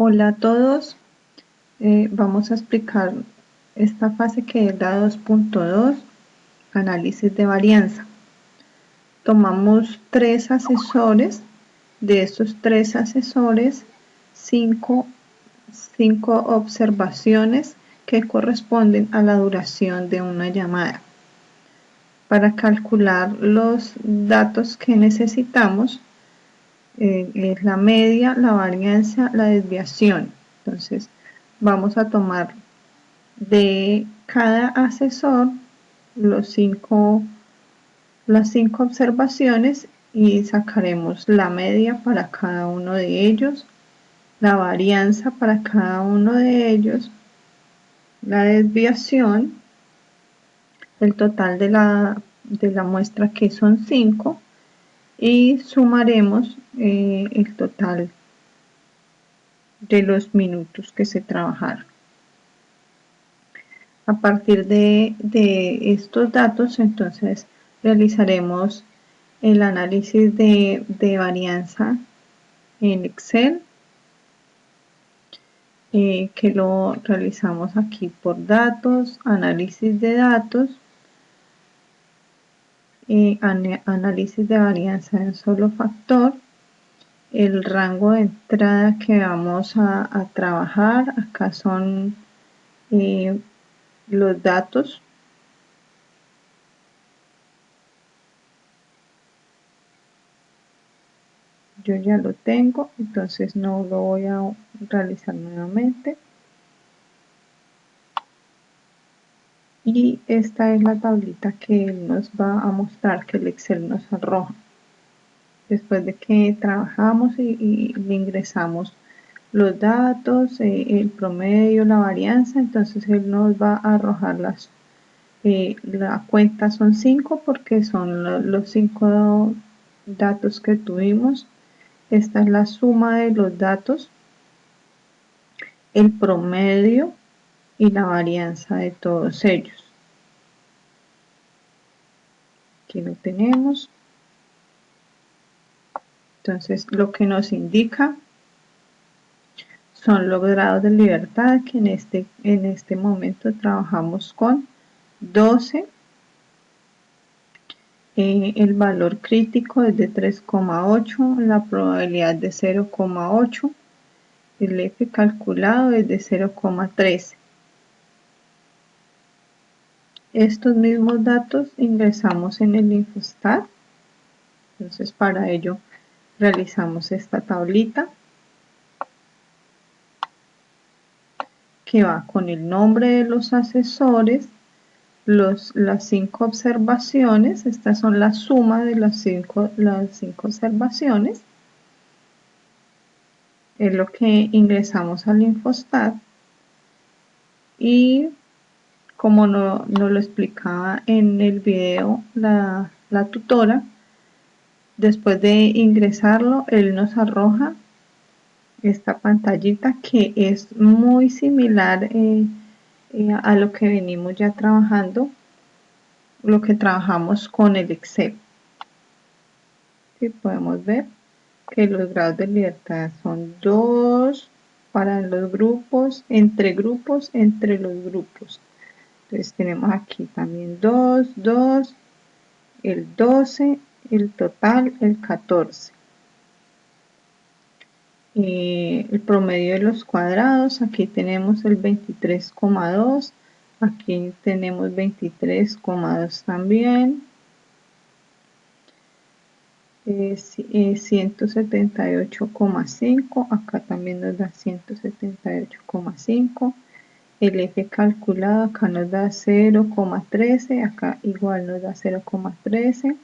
Hola a todos, vamos a explicar esta fase que es la 2.2, análisis de varianza. Tomamos 3 asesores, de estos 3 asesores, 5 observaciones que corresponden a la duración de una llamada. Para calcular los datos que necesitamos, es la media, la varianza, la desviación. Entonces, vamos a tomar de cada asesor las 5 observaciones y sacaremos la media para cada uno de ellos, la varianza para cada uno de ellos, la desviación, el total de la muestra que son 5 y sumaremos el total de los minutos que se trabajaron. A partir de estos datos, entonces realizaremos el análisis de varianza en Excel, que lo realizamos aquí por datos, análisis de datos, análisis de varianza en solo factor, el rango de entrada que vamos a trabajar. Acá son los datos. Yo ya lo tengo, entonces no lo voy a realizar nuevamente. Y esta es la tablita que él nos va a mostrar, que el Excel nos arroja. Después de que trabajamos y le ingresamos los datos, el promedio, la varianza, entonces él nos va a arrojar la cuenta son 5 porque son los 5 datos que tuvimos. Esta es la suma de los datos, el promedio y la varianza de todos ellos. Aquí lo tenemos. Entonces, lo que nos indica son los grados de libertad, que en este momento trabajamos con 12. El valor crítico es de 3,8, la probabilidad de 0,8, el F calculado es de 0,13. Estos mismos datos ingresamos en el Infostat. Entonces, para ello realizamos esta tablita que va con el nombre de los asesores, las 5 observaciones. Estas son la suma de las 5 observaciones. Es lo que ingresamos al Infostat. Y como nos lo explicaba en el video la tutora, después de ingresarlo, él nos arroja esta pantallita que es muy similar a lo que venimos ya trabajando, lo que trabajamos con el Excel. ¿Sí? Podemos ver que los grados de libertad son 2 para los grupos, entre los grupos. Entonces tenemos aquí también 2, 2, el 12, el total, el 14. El promedio de los cuadrados, aquí tenemos el 23,2, aquí tenemos 23,2 también, 178,5, acá también nos da 178,5, el F calculado acá nos da 0,13, acá igual nos da 0,13,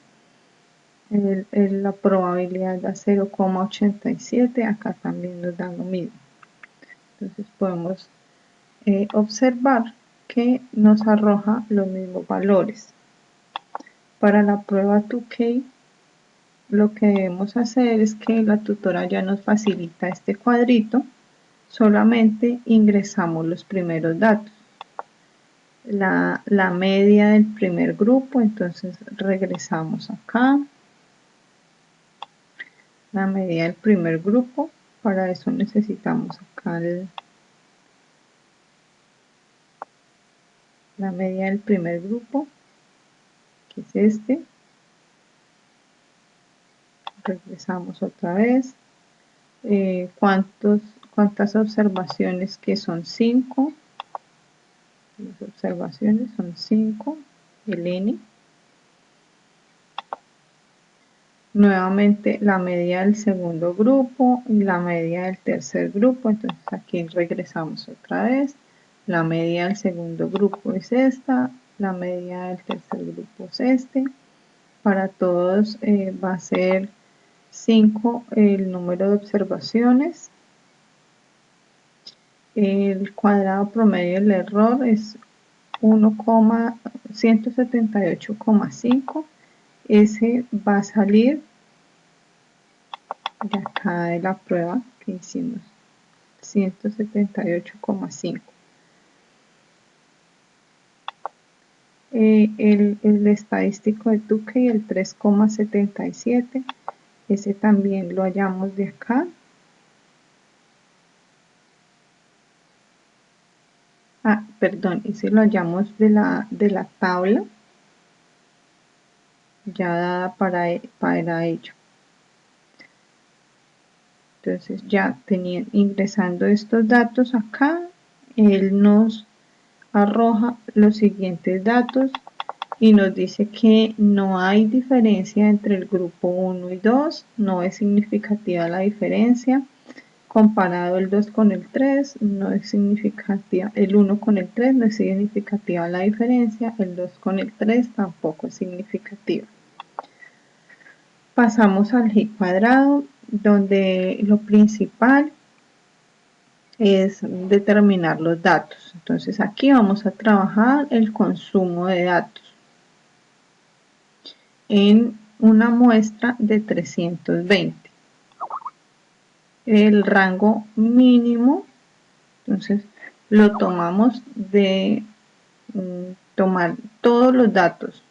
la probabilidad da 0,87, acá también nos da lo mismo. Entonces podemos observar que nos arroja los mismos valores. Para la prueba 2K, lo que debemos hacer es que la tutora ya nos facilita este cuadrito, solamente ingresamos los primeros datos. La media del primer grupo, entonces regresamos acá, la media del primer grupo, Para eso necesitamos acá la media del primer grupo, que es este. Regresamos otra vez. ¿Cuántas observaciones? Que son 5. Las observaciones son 5, el n. Nuevamente la media del segundo grupo y la media del tercer grupo. Entonces aquí regresamos otra vez. La media del segundo grupo es esta, la media del tercer grupo es este. Para todos va a ser 5 el número de observaciones. El cuadrado promedio del error es 1,178,5. Ese va a salir de acá de la prueba que hicimos, 178,5. El estadístico de Tukey, el 3,77, ese también lo hallamos de acá. Perdón, ese lo hallamos de la tabla ya dada para ello. Entonces ya ingresando estos datos acá, él nos arroja los siguientes datos y nos dice que no hay diferencia entre el grupo 1 y 2, no es significativa la diferencia. Comparado el 2 con el 3, no es significativa, el 1 con el 3 no es significativa la diferencia, el 2 con el 3 tampoco es significativa. Pasamos al G cuadrado, donde lo principal es determinar los datos. Entonces aquí vamos a trabajar el consumo de datos en una muestra de 320. El rango mínimo, entonces lo tomamos de tomar todos los datos.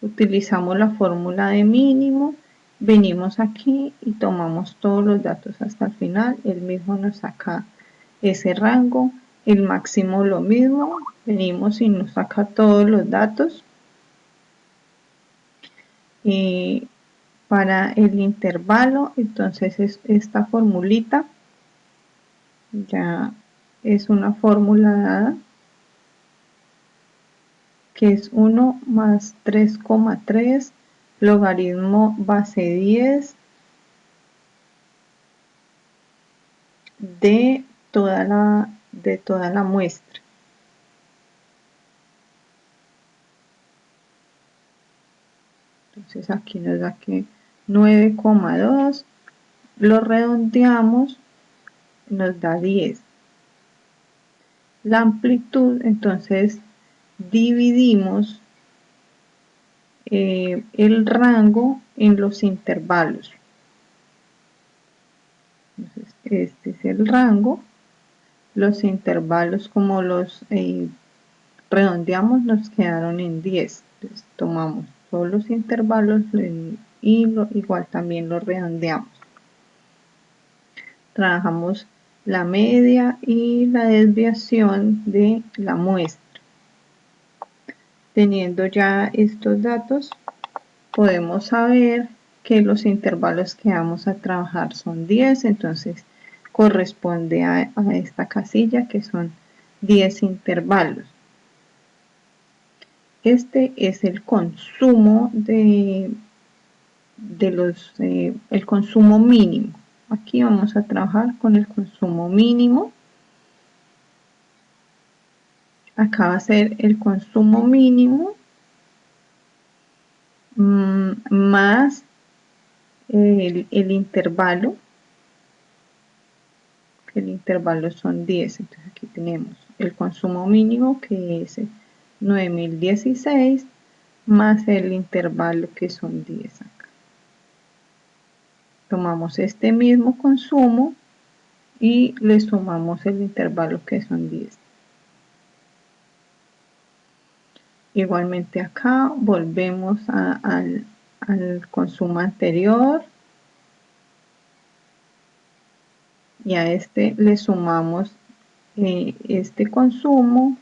Utilizamos la fórmula de mínimo, venimos aquí y tomamos todos los datos hasta el final. El mismo nos saca ese rango. El máximo lo mismo, venimos y nos saca todos los datos. Para el intervalo, entonces es esta formulita, ya es una fórmula dada, que es 1 más 3,3 logaritmo base 10 de toda la muestra. Entonces aquí nos da que 9,2, lo redondeamos, nos da 10. La amplitud, entonces dividimos el rango en los intervalos. Entonces este es el rango, los intervalos como los redondeamos nos quedaron en 10. Entonces tomamos todos los intervalos y igual también los redondeamos. Trabajamos la media y la desviación de la muestra. Teniendo ya estos datos, podemos saber que los intervalos que vamos a trabajar son 10, entonces corresponde a esta casilla que son 10 intervalos. Este es el consumo el consumo mínimo. Aquí vamos a trabajar con el consumo mínimo. Acá va a ser el consumo mínimo más el intervalo. El intervalo son 10. Entonces aquí tenemos el consumo mínimo que es 9016 más el intervalo que son 10 acá. Tomamos este mismo consumo y le sumamos el intervalo que son 10. Igualmente acá volvemos al consumo anterior. y a este le sumamos este consumo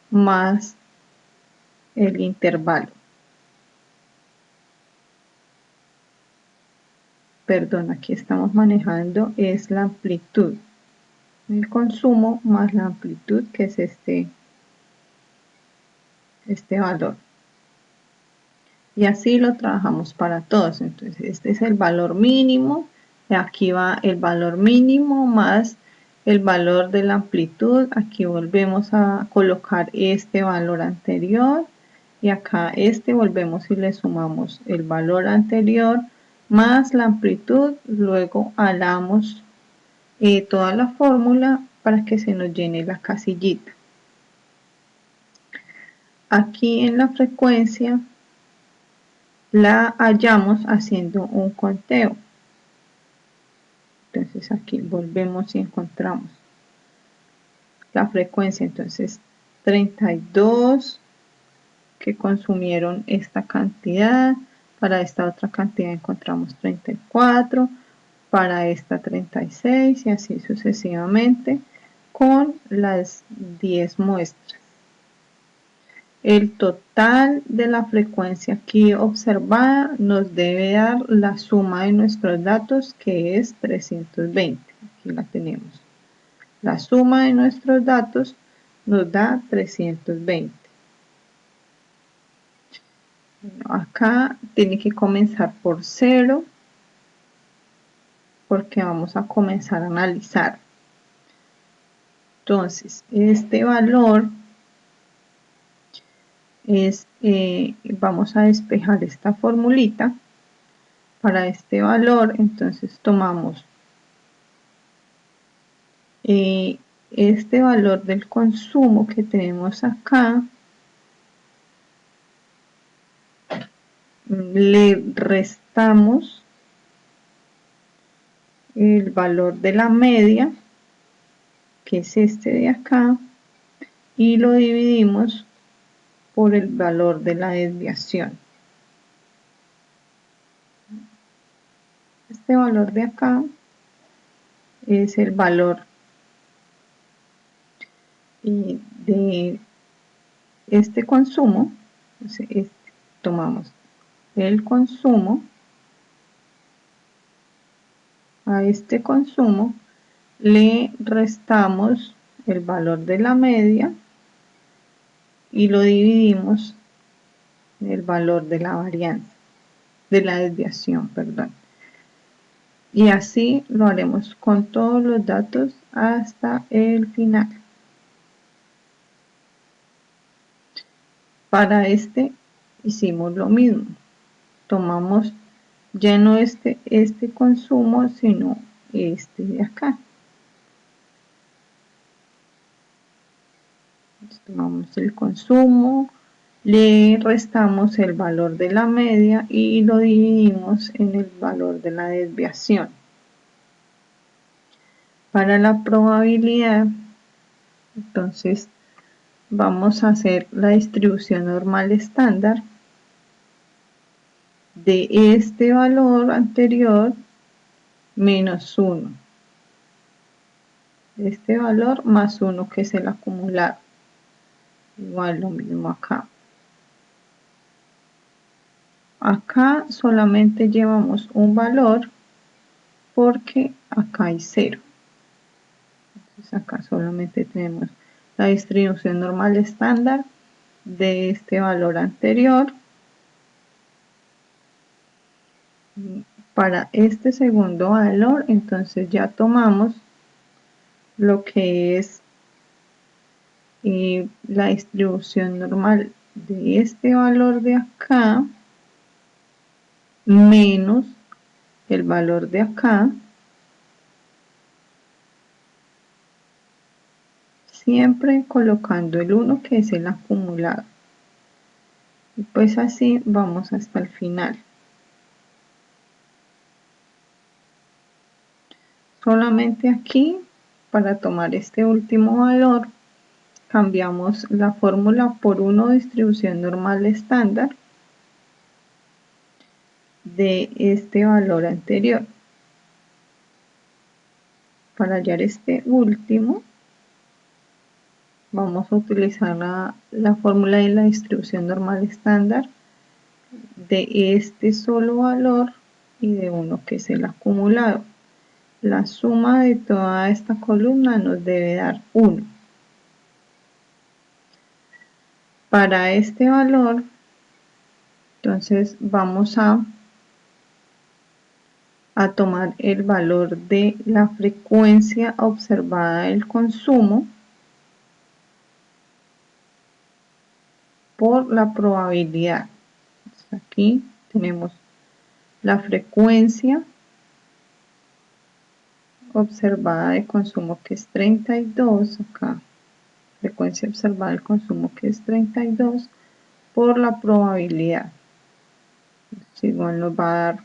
más el intervalo. Perdón, aquí estamos manejando es la amplitud. El consumo más la amplitud, que es este valor. Y así lo trabajamos para todos. Entonces, este es el valor mínimo. Aquí va el valor mínimo más el valor de la amplitud. Aquí volvemos a colocar este valor anterior. Y acá volvemos y le sumamos el valor anterior más la amplitud. Luego alamos toda la fórmula para que se nos llene la casillita. Aquí en la frecuencia la hallamos haciendo un conteo. Entonces aquí volvemos y encontramos la frecuencia. Entonces 32 que consumieron esta cantidad. Para esta otra cantidad encontramos 34. Para esta 36 y así sucesivamente con las 10 muestras. El total de la frecuencia aquí observada nos debe dar la suma de nuestros datos, que es 320. Aquí la tenemos. La suma de nuestros datos nos da 320. Acá tiene que comenzar por 0 porque vamos a comenzar a analizar. Entonces, este valor es, vamos a despejar esta formulita para este valor. Entonces tomamos este valor del consumo que tenemos acá, le restamos el valor de la media, que es este de acá, y lo dividimos por el valor de la desviación. Este valor de acá es el valor de este consumo. Entonces, tomamos el consumo, a este consumo le restamos el valor de la media y lo dividimos en el valor de la varianza, de la desviación, perdón. Y así lo haremos con todos los datos hasta el final. Para este hicimos lo mismo. Tomamos ya no este consumo, sino este de acá. Entonces, tomamos el consumo, le restamos el valor de la media y lo dividimos en el valor de la desviación. Para la probabilidad, entonces vamos a hacer la distribución normal estándar de este valor anterior menos 1. Este valor más 1 que es el acumulado. Igual lo mismo acá. Acá solamente llevamos un valor porque acá hay 0. Entonces acá solamente tenemos la distribución normal estándar de este valor anterior. Para este segundo valor, entonces ya tomamos lo que es la distribución normal de este valor de acá menos el valor de acá, siempre colocando el 1 que es el acumulado. Y pues así vamos hasta el final. Solamente aquí, para tomar este último valor, cambiamos la fórmula por 1 distribución normal estándar de este valor anterior. Para hallar este último, vamos a utilizar la fórmula de la distribución normal estándar de este solo valor y de uno que es el acumulado. La suma de toda esta columna nos debe dar 1. Para este valor, entonces vamos a tomar el valor de la frecuencia observada del consumo por la probabilidad. Aquí tenemos la frecuencia observada de consumo, que es 32, acá frecuencia observada del consumo, que es 32, por la probabilidad. Entonces, igual nos va a dar,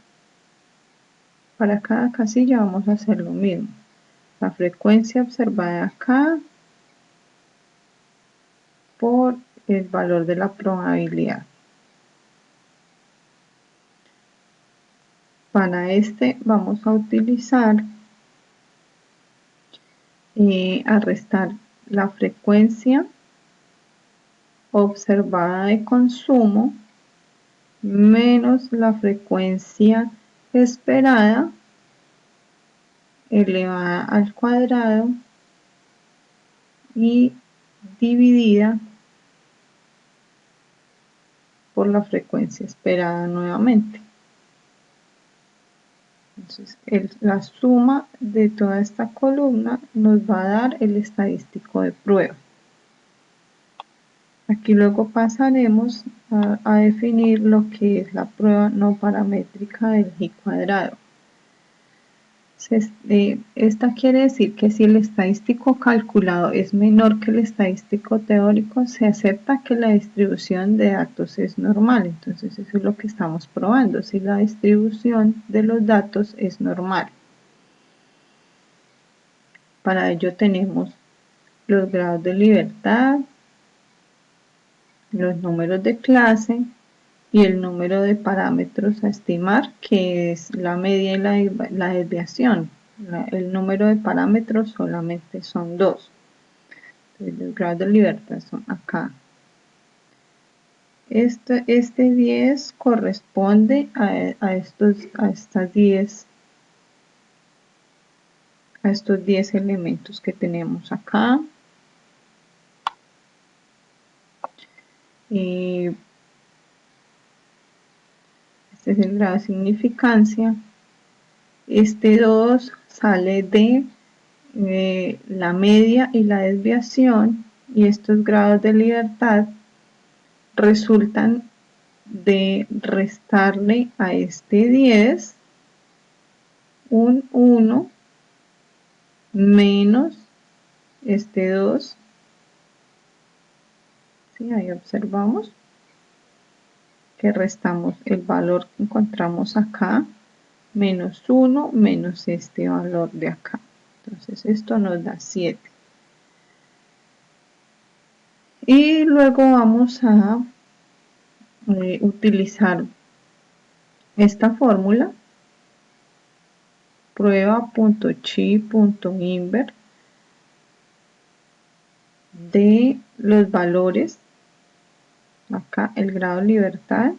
para cada casilla vamos a hacer lo mismo. La frecuencia observada acá por el valor de la probabilidad. Para este vamos a utilizar a restar la frecuencia observada de consumo menos la frecuencia esperada elevada al cuadrado y dividida por la frecuencia esperada nuevamente. Entonces, la suma de toda esta columna nos va a dar el estadístico de prueba. Aquí luego pasaremos a definir lo que es la prueba no paramétrica del G cuadrado. Esta quiere decir que si el estadístico calculado es menor que el estadístico teórico, se acepta que la distribución de datos es normal. Entonces eso es lo que estamos probando, si la distribución de los datos es normal. Para ello tenemos los grados de libertad, los números de clase y el número de parámetros a estimar, que es la media y la desviación. El número de parámetros solamente son 2. Entonces, los grados de libertad son acá. Este 10 corresponde a estos 10 elementos que tenemos acá. Este es el grado de significancia. Este 2 sale de la media y la desviación, y estos grados de libertad resultan de restarle a este 10 un 1 menos este 2. ¿Sí? Ahí observamos que restamos el valor que encontramos acá, menos 1 menos este valor de acá. Entonces esto nos da 7. Y luego vamos a utilizar esta fórmula, prueba.chi.inver de los valores, acá el grado de libertad,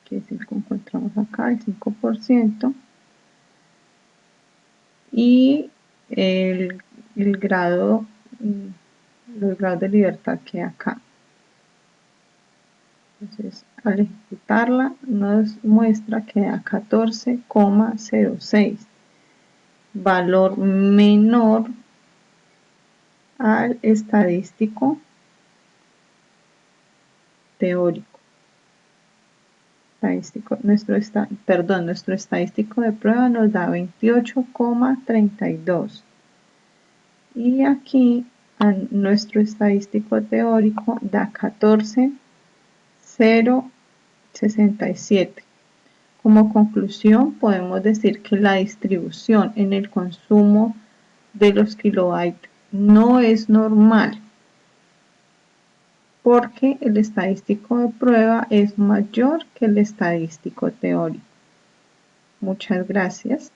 que es el que encontramos acá, el 5%, y los grados de libertad que acá. Entonces, al ejecutarla nos muestra que da 14,06, valor menor al estadístico teórico. Nuestro estadístico de prueba nos da 28,32. Y aquí nuestro estadístico teórico da 14,067. Como conclusión, podemos decir que la distribución en el consumo de los kilobytes no es normal. porque el estadístico de prueba es mayor que el estadístico teórico. Muchas gracias.